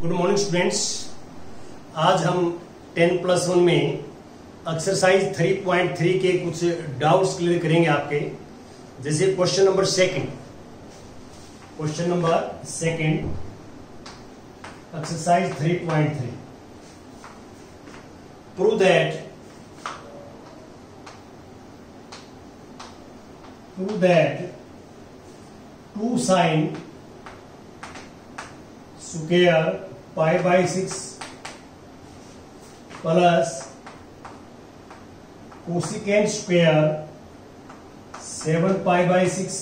Good morning students. आज हम 10+1 में एक्सरसाइज 3.3 के कुछ डाउट्स क्लियर करेंगे आपके। जैसे question number second exercise 3.3, prove that 2 sin square pi by 6 plus cosecant square 7 pi by 6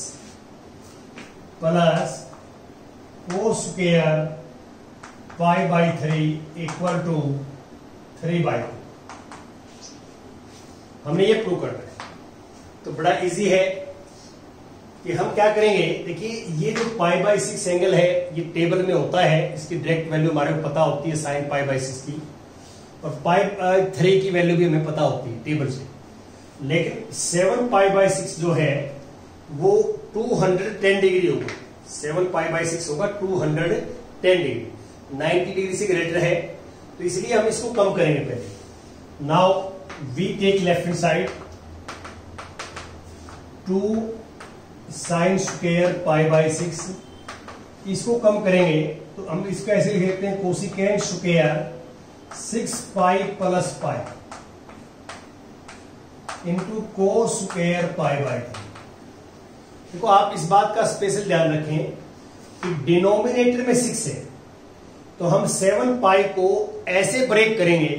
plus cos square pi by 3 equal to 3 by 2। हमने ये प्रूव करना है, तो बड़ा इजी है कि हम क्या करेंगे। देखिए, ये जो पाई बाई 6 एंगल है ये टेबल में होता है, इसकी डायरेक्ट वैल्यू हमारे को पता होती है साइन पाई बाई 6 की, और पाई 3 की वैल्यू भी हमें पता होती है टेबल से। लेकिन 7 पाई बाई 6 जो है वो 210 डिग्री होगा। 7 पाई बाई 6 होगा 210 डिग्री, 90 डिग्री से ग्रेटर है, तो इसलिए हम इसको कम करेंगे पहले। Now we take left hand side 2 sine square pi by 6, इसको कम करेंगे तो हम इसको ऐसे लिख देते हैं cosecant square 6 pi plus pi into cos square pi by 3। देखो, आप इस बात का स्पेशल ध्यान रखें कि डिनोमिनेटर में 6 है, तो हम 7 पाई को ऐसे ब्रेक करेंगे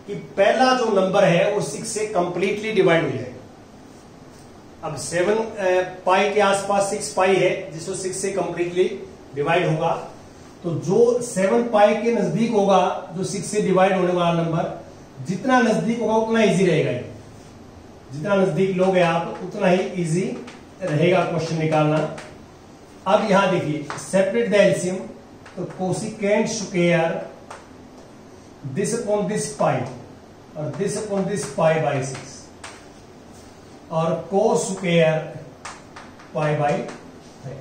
कि पहला जो नंबर है वो 6 से कंप्लीटली डिवाइड हो जाएगा। अब 7 पाई के आसपास 6 पाई है जिसको 6 से कंप्लीटली डिवाइड होगा, तो जो 7 पाई के नजदीक होगा, जो 6 से डिवाइड होने वाला नंबर जितना नजदीक होगा उतना इजी रहेगा। जितना नजदीक लोगे आप उतना ही इजी रहेगा क्वेश्चन निकालना। अब यहां देखिए, सेपरेट द एलसीएम, तो cosecant square this upon this pi और this upon this pi by 6 और कोस स्क्वायर पाई बाई 3।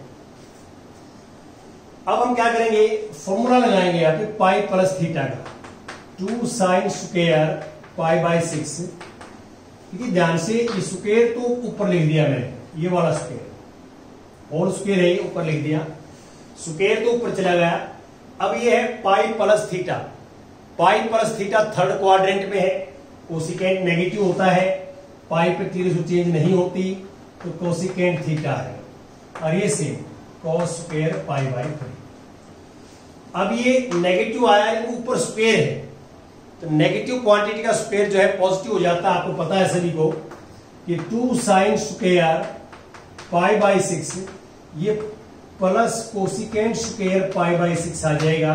अब हम क्या करेंगे, फॉर्मूला लगाएंगे यहाँ पे पाई प्लस थीटा का, 2 साइन स्क्वायर पाई बाई 6। क्योंकि ध्यान से ये स्क्वायर तो ऊपर लिख दिया मैंने, ये वाला स्क्वायर और स्क्वायर है ऊपर लिख दिया, स्क्वायर तो ऊपर चला गया। अब ये है पाई प्लस थीटा। पाई प्लस थीटा थर्ड क्वाड्रेंट में है, कोसिकेंट नेगेटिव होता है, पाई पे तीर चेंज नहीं होती, तो कोसिकेंट थीटा है, और ये same cos square pi by 3। अब ये नेगेटिव आया है, ऊपर स्क्वायर है, तो नेगेटिव क्वांटिटी का स्क्वायर जो है पॉजिटिव हो जाता है। आपको पता है सभी को कि 2 साइन स्क्वायर पाई बाई 6 ये plus cosecant square pi by 6 आ जाएगा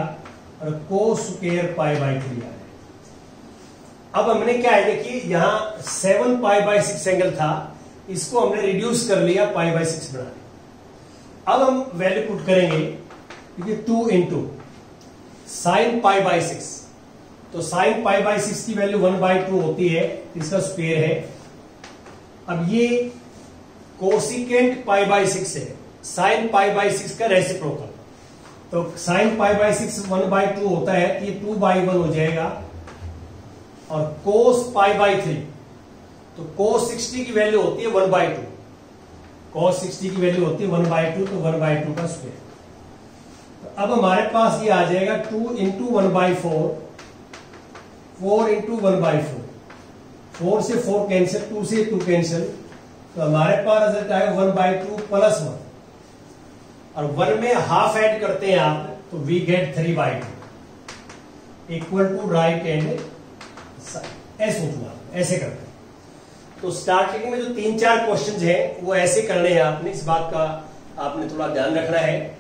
और कोस स्क्वायर पाई बाई 3 आ जाएगा। अब हमने क्या है, देखिए यहां 7 पाई बाई 6 एंगल था, इसको हमने रिड्यूस कर लिया पाई बाई 6 बना लिया। अब हम वैल्यू पुट करेंगे, क्योंकि 2 इंटू साइन पाई बाई 6, तो साइन पाई बाई 6 की वैल्यू 1/2 होती है, इसका स्क्वायर है। अब ये कोसिकेंट पाई बाई 6 है, साइन पाई बाई 6 का रेसिप्रोकल, तो साइन पाई बाई 6 1/2 होता है, ये 2/1 हो जाएगा। और कोस पाई बाई 3, तो कोस 60 की वैल्यू होती है 1/2, कोस 60 की वैल्यू होती है 1/2, तो 1/2 का स्क्वायर। तो अब हमारे पास ये आ जाएगा 2 इंटू 1/4, 4 इंटू 1/4, 4 से 4 कैंसिल, 2 से 2 कैंसिल, तो हमारे पास रिजल्ट आएगा 1/2 प्लस 1, और 1 में हाफ ऐड करते हैं आप, तो we get 3/2 equal to right and ऐसे होगा, ऐसे करते हैं। तो स्टार्टिंग में जो 3-4 क्वेश्चन हैं वो ऐसे करने हैं आपने, इस बात का आपने थोड़ा ध्यान रखना है।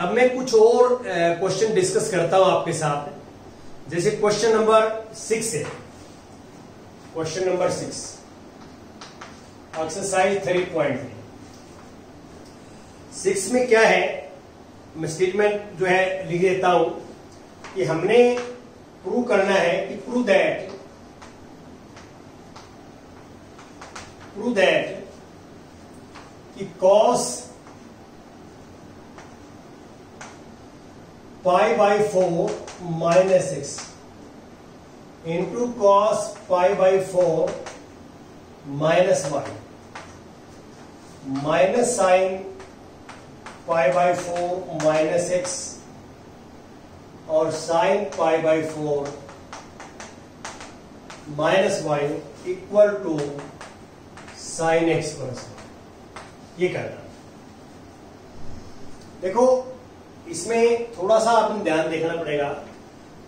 अब मैं कुछ और क्वेश्चन डिस्कस करता हूं आपके साथ। जैसे क्वेश्चन नंबर 6 है, क्वेश्चन नंबर 6 एक्सरसाइज 3.3। 6 में क्या है, मैं स्टेटमेंट जो है लिख देता हूं कि हमने प्रूव करना है कि प्रूव दैट कि cos pi by 4 minus 6 into cos pi by 4 minus 1 minus sine pi by 4 minus 6 और sine pi by 4 minus 1 equal to sine x plus 1। ये करना। देखो इसमें थोड़ा सा आपने ध्यान देखना पड़ेगा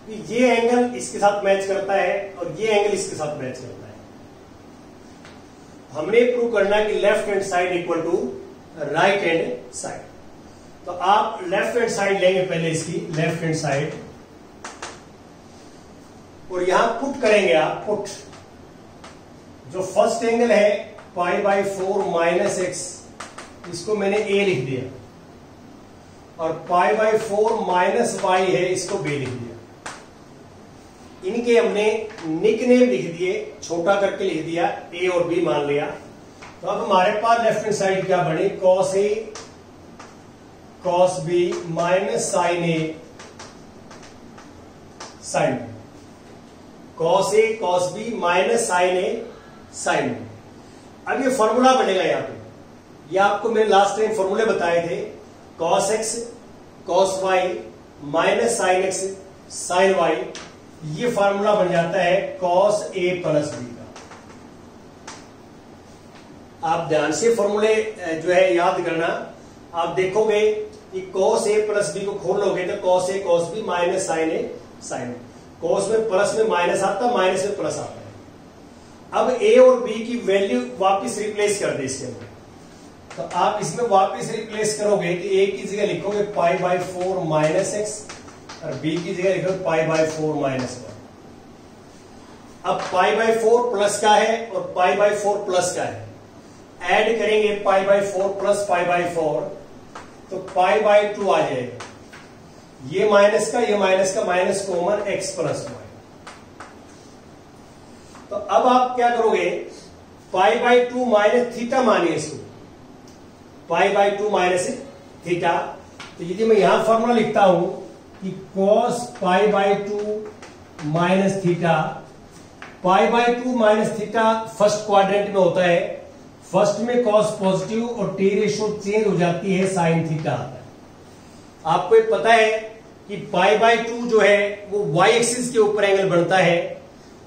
कि ये एंगल इसके साथ मैच करता है और ये एंगल इसके साथ मैच करता है। हमने प्रूव करना है कि left hand side equal to right hand side. तो आप लेफ्ट हैंड साइड लेंगे पहले, इसकी लेफ्ट हैंड साइड, और यहां पुट करेंगे आप। पुट जो फर्स्ट एंगल है पाई बाई 4 माइनस एक्स, इसको मैंने ए लिख दिया, और पाई बाई 4 माइनस वाई है, इसको बी लिख दिया। इनके हमने निकनेम लिख दिए, छोटा करके लिख दिया, ए और बी मान लिया। तो अब हमारे पास लेफ्ट हैंड साइड क्या बनी? Cos A cos B minus sign A sine B. Cos A cos B minus sign A sine B. अब ये फॉर्मूला बनेगा यहां पे। ये आपको मैंने लास्ट टाइम फॉर्मूले बताए थे। Cos x cos y minus sine x sine y, ये फार्मूला बन जाता है कॉस ए प्लस बी का। आप ध्यान से फॉर्मूले जो है याद करना। आप देखोगे कि कॉस ए प्लस बी को खोल लोगे तो cos A cos B minus sign A sign. Cos में प्लस में माइनस आता है, माइनस में प्लस आता है। अब ए और बी की वैल्यू वापस रिप्लेस कर दे इसके अंदर। तो आप इसमें वापस रिप्लेस करोगे तो ए की जगह लिखोगे पाई बाई 4 माइनस एक्स और बी की जगह लिखोगे पाई बाई 4 माइनस 1। अब पाई बाई 4 प्लस का है और पाई बाई 4 प्लस का है, ऐड करेंगे पाई बाई 4 प्लस पाई बाई 4 तो पाई बाई 2 आ जाएगा। ये माइनस का minus common x plus y. तो अब आप क्या करोगे? पाई बाई 2 माइनस थीटा मानिए इसको, पाई बाई 2 माइनस थीटा। तो यदि मैं यहां फॉर्मूला लिखता हूं कि cos pi by 2 minus theta, pi by 2 minus theta first quadrant में होता है। फर्स्ट में कॉस पॉजिटिव और टी रेशो चेंज हो जाती है, साइन थीटा आता है। आपको एक पता है कि पाई बाई 2 जो है वो वाई एक्सिस के ऊपर एंगल बनता है,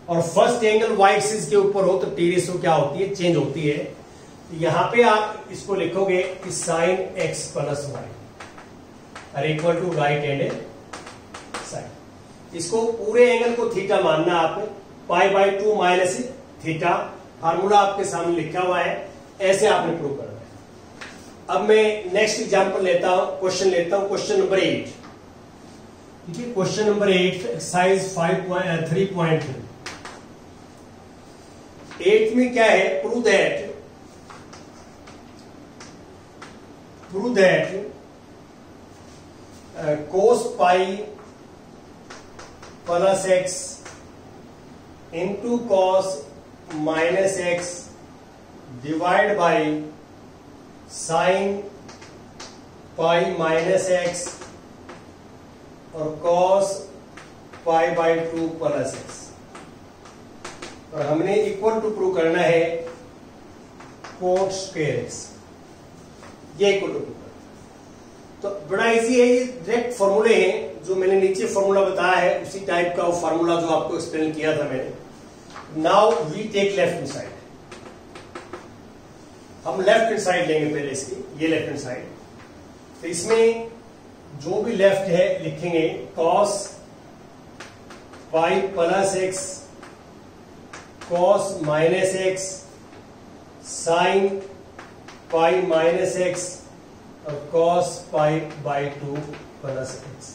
और फर्स्ट एंगल वाई एक्सिस के ऊपर हो तो टी रेशो क्या होती है? चेंज होती है। यहां पे आप इसको लिखोगे कि sine x plus y are equal to right hand side. इसको पूरे एंगल को थीटा मानना आप, pi by 2 minus theta. Formula आपके सामने लिखा हुआ है, ऐसे आपने प्रूव करना है। अब मैं नेक्स्ट एग्जांपल लेता हूं, क्वेश्चन लेता हूं, क्वेश्चन नंबर 8। ठीक है, क्वेश्चन नंबर 8 एक्सरसाइज 3.3। 8 में क्या है? Prove that cos pi plus x into cos minus x divide by sine pi minus x और cos pi by 2 plus x. और हमने इक्वल टू प्रूव करना है कोट स्क्वायर एक्स, ये इक्वल टू प्रूव। तो बड़ा इजी है, ये डायरेक्ट फॉर्मूले हैं जो मैंने नीचे फॉर्मूला बताया है, उसी टाइप का वो फॉर्मूला जो आपको एक्सप्लेन किया था मैंने। Now we take left hand side. हम लेफ्ट हैंड साइड लेंगे पहले इसकी, ये लेफ्ट हैंड साइड। तो इसमें जो भी लेफ्ट है लिखेंगे cos pi plus x cos minus x sine pi minus x और cos pi by 2 plus x.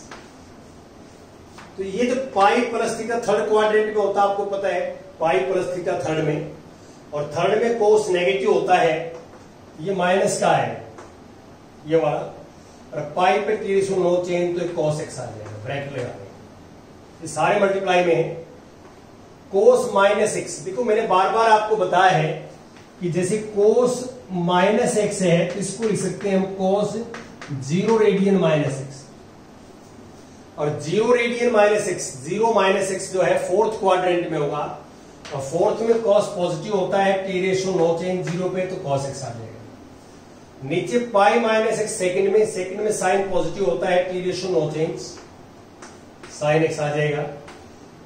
तो ये जो pi plus theta third quadrant में होता है, आपको पता है, पाई प्लस थीटा थर्ड में, और थर्ड में कोस नेगेटिव होता है। ये माइनस का है ये वाला, और पाई पे टी रेशो नो चेंज तो कॉस एक्स आ जाएगा, ब्रैकेट लगा देंगे। ये सारे मल्टीप्लाई में है। कोस माइनस एक्स, देखो मैंने बार बार आपको बताया है कि जैसे कोस माइनस एक्स है, इसको लिख सकते हैं हम कोस 0 रेडियन माइनस एक्स। और 0 रेडियन -x, 0 -x जो है फोर्थ क्वाड्रेंट में होगा, और फोर्थ में cos पॉजिटिव होता है, t रेशो नो चेंज 0 पे, तो cos x आ जाएगा। नीचे पाई -x सेकंड में साइन पॉजिटिव होता है, t ratio no change, sine x आ जाएगा।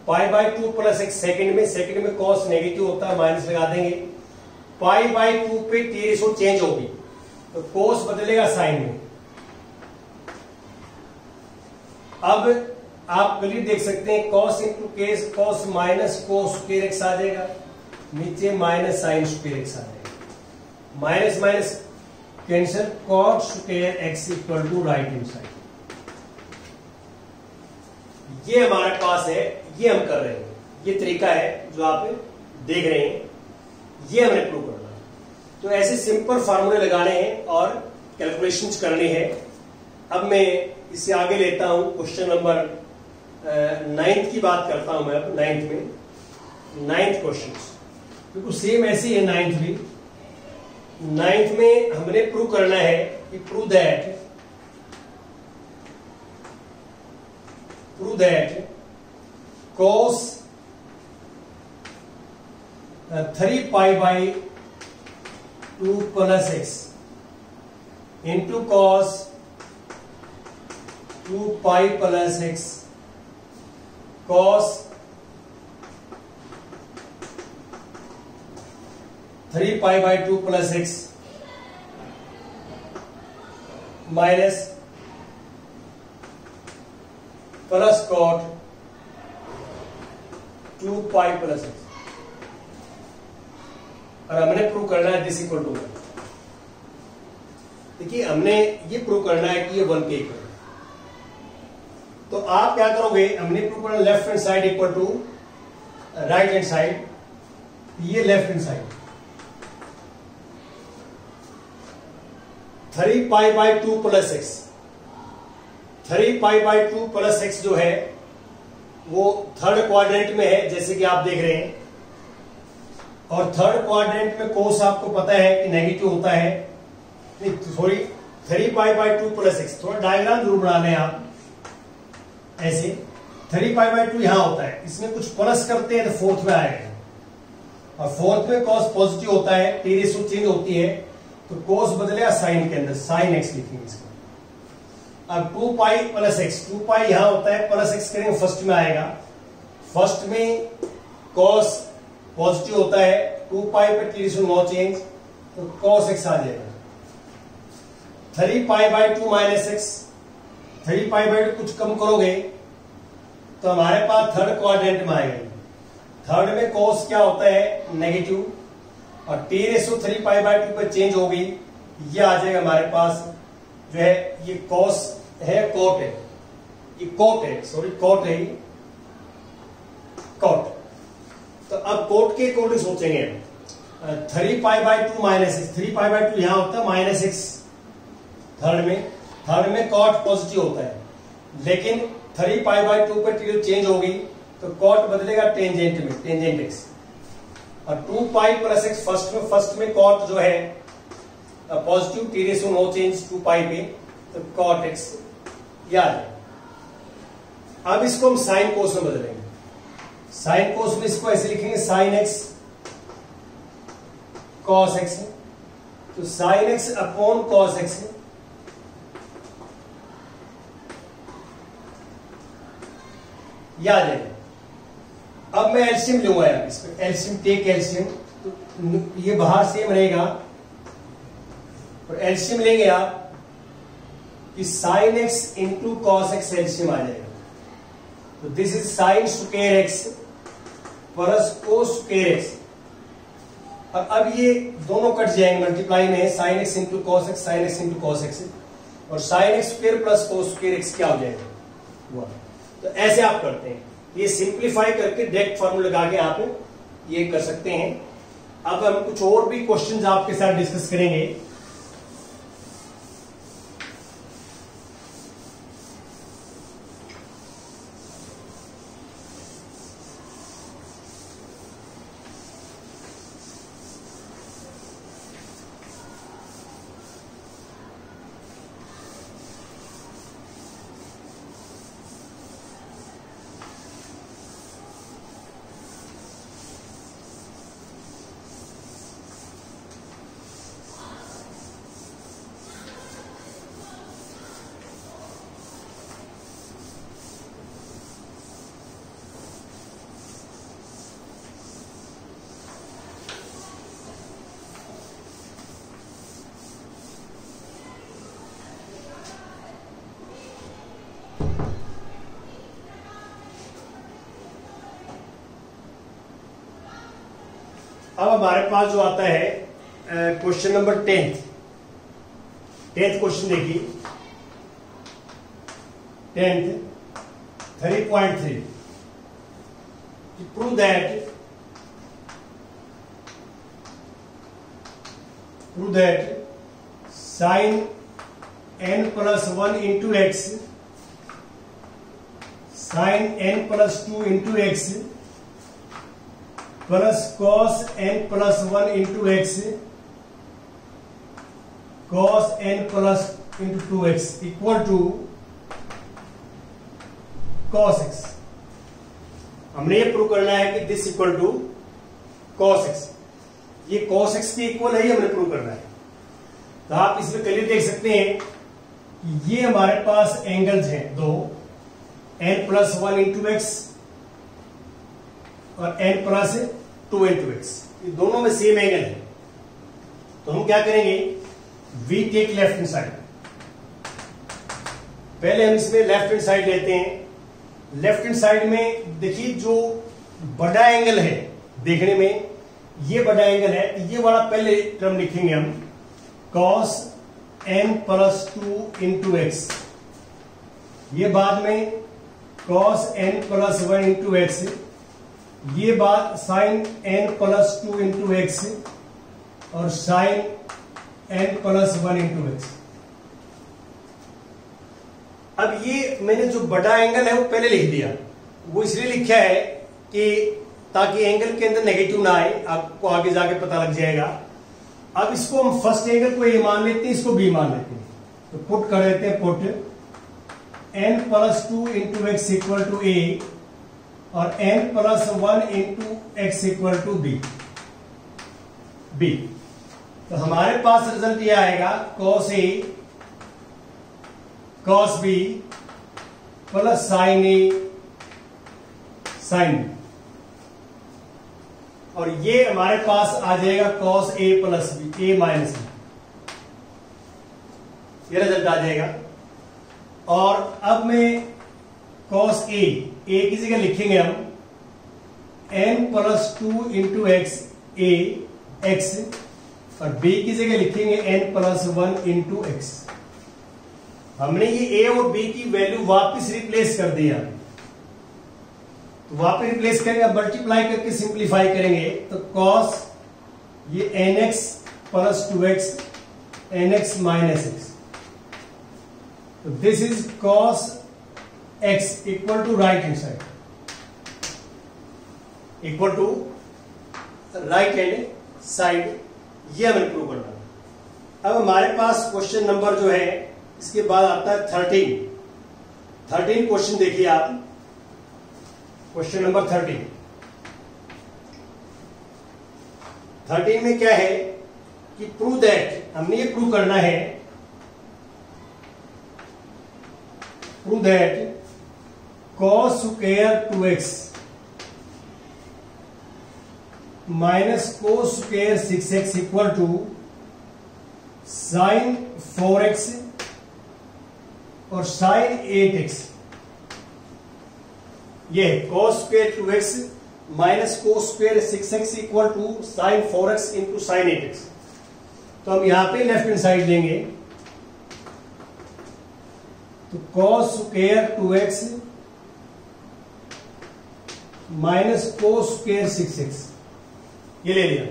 π/2 प्लस x सेकंड में cos नेगेटिव होता है, माइनस लगा देंगे। π/2 पे t रेशो चेंज होगी, तो cos बदलेगा साइन में। अब आप वैल्यू देख सकते हैं, cos into case, cos minus cos square x आ जाएगा, नीचे माइनस साइन स्क्वायर x आ जाएगा, minus minus cancel, cot square x equal to right hand side. ये हमारे पास है, ये हम कर रहे हैं, ये तरीका है जो आप देख रहे हैं, ये हमने प्रूव करना है। तो ऐसे सिंपल फार्मूले लगाने हैं और कैलकुलेशंस करनी है। अब मैं इससे आगे लेता हूं, क्वेश्चन नंबर 9 की बात करता हूं मैं। अब 9th क्वेश्चन बिल्कुल सेम ऐसे ही है। 9th में हमने प्रूव करना है कि prove that cos 3π/2 plus x into cos 2π plus x cos 3π/2 plus x minus plus cot 2π plus x, और हमने प्रूव करना है दिस इक्वल टू 1। देखिए हमने ये प्रूव करना है कि ये 1 के इक्वल है। तो आप क्या करोगे, हमने प्रूव करना left hand side equal to right hand side, ये left hand side 3π/2 plus x, 3π/2 plus x जो है वो थर्ड क्वाड्रेंट में है, जैसे कि आप देख रहे हैं, और थर्ड क्वाड्रेंट में कोस आपको पता है कि नेगेटिव होता है। सॉरी 3π/2 प्लस x, थोड़ा डायग्राम जरूर बना लें आप। ऐसे 3π/2 यहां होता है, इसमें कुछ प्लस करते हैं तो फोर्थ में आएगा, और फोर्थ में cos पॉजिटिव होता है, t रेशो चेंज होती है, तो cos बदलेगा साइन के अंदर, साइन x लिखेंगे इसको। अब 2π प्लस x, 2π यहां होता है, प्लस x करेंगे फर्स्ट में आएगा, फर्स्ट में cos पॉजिटिव होता है, 2π पे t रेशो नो चेंज, तो cos x आ जाएगा। 3π/2 माइनस x, 3π/2 कुछ कम करोगे तो हमारे पास थर्ड क्वाड्रेंट में आएगा। थर्ड में cos क्या होता है, नेगेटिव, और t रेशो 3π/2 पे चेंज होगी, ये आ जाएगा हमारे पास जो है, ये cos है, cot है, ये cot है, सॉरी cot है, cot। तो अब cot के अकॉर्डिंग सोचेंगे, 3π/2 माइनस x, 3π/2 यहां होता है माइनस x थर्ड में cot पॉजिटिव होता है, लेकिन 3π/2 पे टी चेंज होगी तो cot बदलेगा टेंजेंट में, टेंजेंट x, और 2π प्लस x फर्स्ट में cot जो है positive, T ratio no change 2π पे, तो cot x याद है। अब इसको हम साइन कोस में बदलेंगे, साइन कोस में इसको ऐसे लिखेंगे, साइन x cos x, तो sine x upon cos x याद है। अब मैं एलसीएम लूंगा यार, इसमें एलसीएम, टेक एलसीएम, तो ये बाहर सेम रहेगा, और एलसीएम लेंगे आप कि sine x into cos x LCM आ जाएगा, तो this is sine square x plus cos square x, और अब ये दोनों कट जाएंगे, मल्टीप्लाई में है, sine x into cos x, sine x into cos x, और sine x square plus cos square x क्या हो जाएगा, 1। तो ऐसे आप करते हैं, ये सिंप्लीफाई करके डायरेक्ट फॉर्मूला लगा के आप ये कर सकते हैं। अब हम कुछ और भी क्वेश्चंस आपके साथ डिस्कस करेंगे। अब हमारे पास जो आता है क्वेश्चन नंबर 10th क्वेश्चन देखिए 10th 3.3 prove that sin n plus 1 into x sin n plus 2 into x plus cos n plus 1 into x cos n plus into 2x equal to cos x। हमने ये prove करना है कि this equal to cos x, ये cos x के equal है, ये हमने प्रूव करना है। तो आप इसमें क्लियर देख सकते हैं कि ये हमारे पास एंगल्स हैं दो, n प्लस 1 इंटू एक्स और n प्लस 2 इंटू एक्स, ये दोनों में सेम एंगल है। तो हम क्या करेंगे, we take left hand side. पहले हम इसमें लेफ्ट हैंड साइड लेते हैं। लेफ्ट हैंड साइड में देखिए जो बड़ा एंगल है देखने में, ये बड़ा एंगल है, ये वाला पहले टर्म लिखेंगे हम cos n plus 2 into x, ये बाद में cos n plus 1 into x, ये बात sin n plus 2 into x और sin n plus 1 into x. अब ये मैंने जो बड़ा एंगल है वो पहले लिख दिया, वो इसलिए लिखा है कि ताकि एंगल के अंदर नेगेटिव ना आए, आपको आगे जाके पता लग जाएगा। अब इसको हम फर्स्ट एंगल को ए मान लेते हैं, इसको बी मान लेते हैं, तो पुट कर देते हैं, put n plus 2 into x equal to A और n plus 1 into x equal to B. तो हमारे पास रिजल्ट ये आएगा cos a cos b plus sin a sin b, और ये हमारे पास आ जाएगा cos a plus b a minus b, ये रिजल्ट आ जाएगा। और अब मैं cos a की जगह लिखेंगे हम n plus 2 into x a x और b की जगह लिखेंगे n प्लस 1 इंटू एक्स। हमने ये a और b की वैल्यू वापस रिप्लेस कर दिया, तो वापस रिप्लेस करेंगे, मल्टीप्लाई करके सिंप्लीफाई करेंगे, तो cos ये nx plus 2x nx minus x, तो this is cos x equal to right hand side, equal to right hand side, ये हमें प्रूव करना है। अब हमारे पास क्वेश्चन नंबर जो है इसके बाद आता है 13 क्वेश्चन देखिए आप, क्वेश्चन नंबर 13 में क्या है कि प्रूव दैट, हमने ये प्रूव करना है, prove that cos square 2x minus cos square 6x equal to sin 4x और sin 8x। ये cos square 2x minus cos square 6x equal to sin 4x into sin 8x। तो हम यहां पे लेफ्ट हैंड साइड लेंगे, तो cos square 2x minus cos square 6x, ये ले लिया।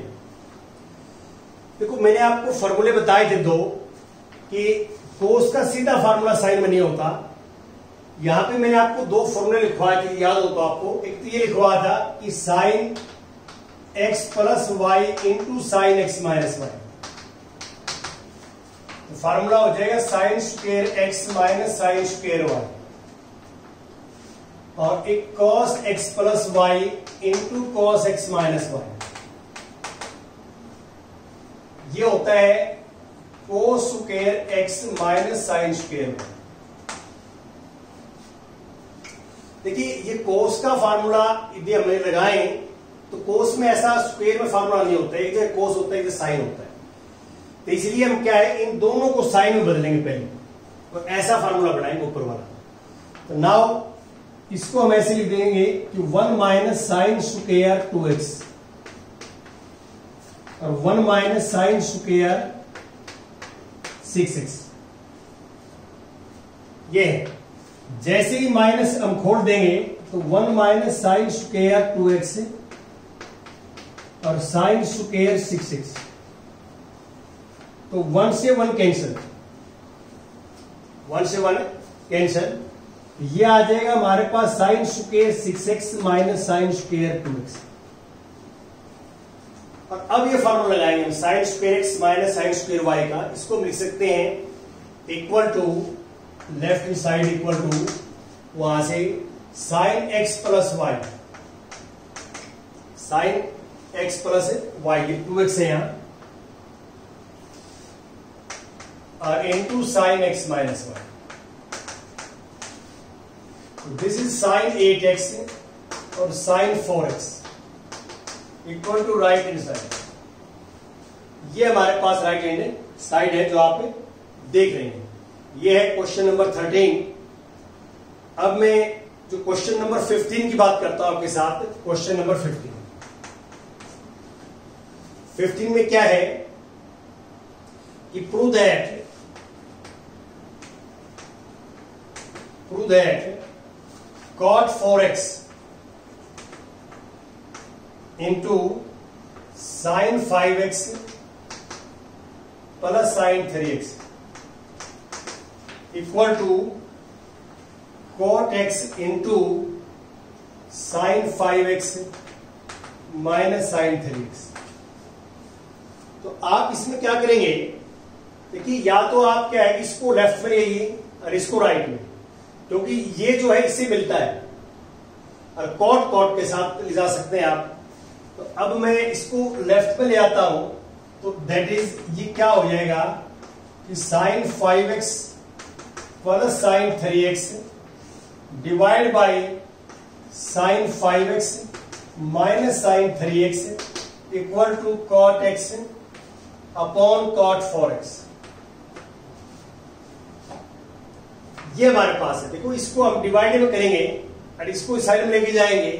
देखो मैंने आपको फॉर्मूले बताए थे दो, कि cos का सीधा फार्मूला साइन में नहीं होता। यहां पे मैंने आपको दो फॉर्मूले लिखवाए थे, याद हो तो आपको, एक तो ये लिखवाया था कि sine x plus y into sine x minus y, तो फार्मूला हो जाएगा sine square x minus sine square y, और एक cos x plus y into cos x minus y, ये होता है cos square x minus sine square. देखिए ये cos का फार्मूला यदि हमें लगाएं तो cos में ऐसा स्क्वायर में फार्मूला नहीं होता है, एक जगह cos होता है, एक जगह साइन होता है। तो इसलिए हम क्या है, इन दोनों को साइन में बदलेंगे पहले, और ऐसा फार्मूला बनाएंगे ऊपर वाला। तो नाउ इसको हम ऐसे लिख देंगे कि 1 माइनस साइन स्क्वायर 2x और 1 माइनस साइन स्क्वायर 6x ये है। जैसे ही माइनस हम खोल देंगे तो 1 माइनस साइन स्क्वायर 2x और साइन स्क्वायर 6x, तो 1 से 1 कैंसिल, 1 से 1 कैंसिल, ये आ जाएगा हमारे पास sine square 6x minus sine square 2x। और अब ये फॉर्मूला लगाएंगे हम sine square x minus sine square y का। इसको हम लिख सकते हैं equal to, left hand side equal to, वहां से sine x plus y, sine x plus y, ये 2x है यहां, और into sine x minus y. This is sine 8x और sine 4x equal to right hand side. ये हमारे पास right hand side है जो आप देख रहे हैं। ये है क्वेश्चन नंबर 13। अब मैं जो क्वेश्चन नंबर 15 की बात करता हूं आपके साथ। क्वेश्चन नंबर 15 में क्या है कि prove that cot 4x into sin 5x plus sin 3x equal to cot x into sin 5x minus sin 3x। तो आप इसमें क्या करेंगे, देखिए या तो आप क्या है इसको लेफ्ट में लेंगे और इसको राइट में, क्योंकि ये जो है इससे मिलता है और कॉट के साथ ले जा सकते हैं आप। तो अब मैं इसको लेफ्ट में ले आता हूं, तो दैट इज ये क्या हो जाएगा कि sine 5x plus sine 3x divide by sine 5x minus sine 3x equal to cot x upon cot 4x। ये हमारे पास है। देखो इसको हम डिवाइड में करेंगे और इसको इस साइड में लेके जाएंगे,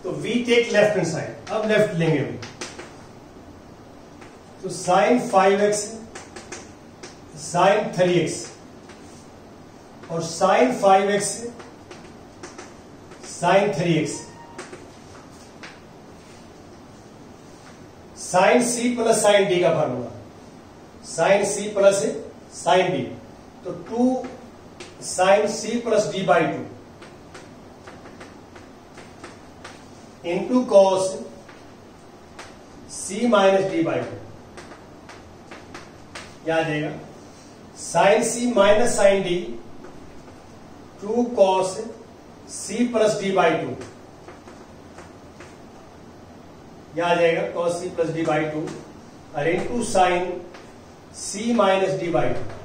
तो we take left hand side. अब लेफ्ट लेंगे हम, तो साइन 5x साइन 3x और sine 5x sine 3x, sine c plus sine d का formula, sine c plus sine d, तो 2 sine c plus d by 2 into cos c minus d by 2, क्या आ जाएगा sine c minus sine d 2 cos c plus d by 2, यह आ जाएगा cos c plus d by 2 और into sine c minus d by 2।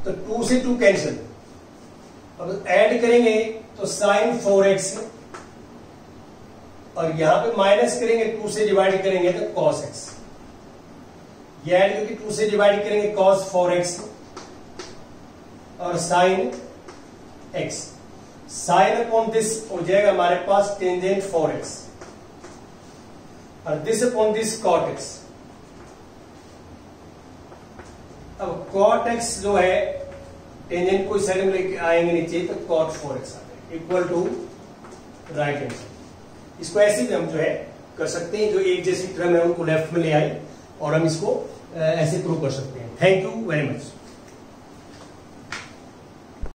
तो 2 से 2 cancel, अब ऐड करेंगे तो साइन 4x और यहां पे माइनस करेंगे, 2 से डिवाइड करेंगे तो cos x, ये ऐड करके 2 से डिवाइड करेंगे cos 4x और sine x, sine upon this हो जाएगा हमारे पास टेंजेंट 4x और this upon this cot x। अब cot x जो है टेंजेंट को इस साइड में लेके आएंगे नीचे, तो cot 4x आ जाएगा equal to right hand side. इसको ऐसे भी हम जो है कर सकते हैं, जो एक जैसी टर्म है उनको लेफ्ट में ले आए और हम इसको ऐसे प्रूव कर सकते हैं। Thank you very much.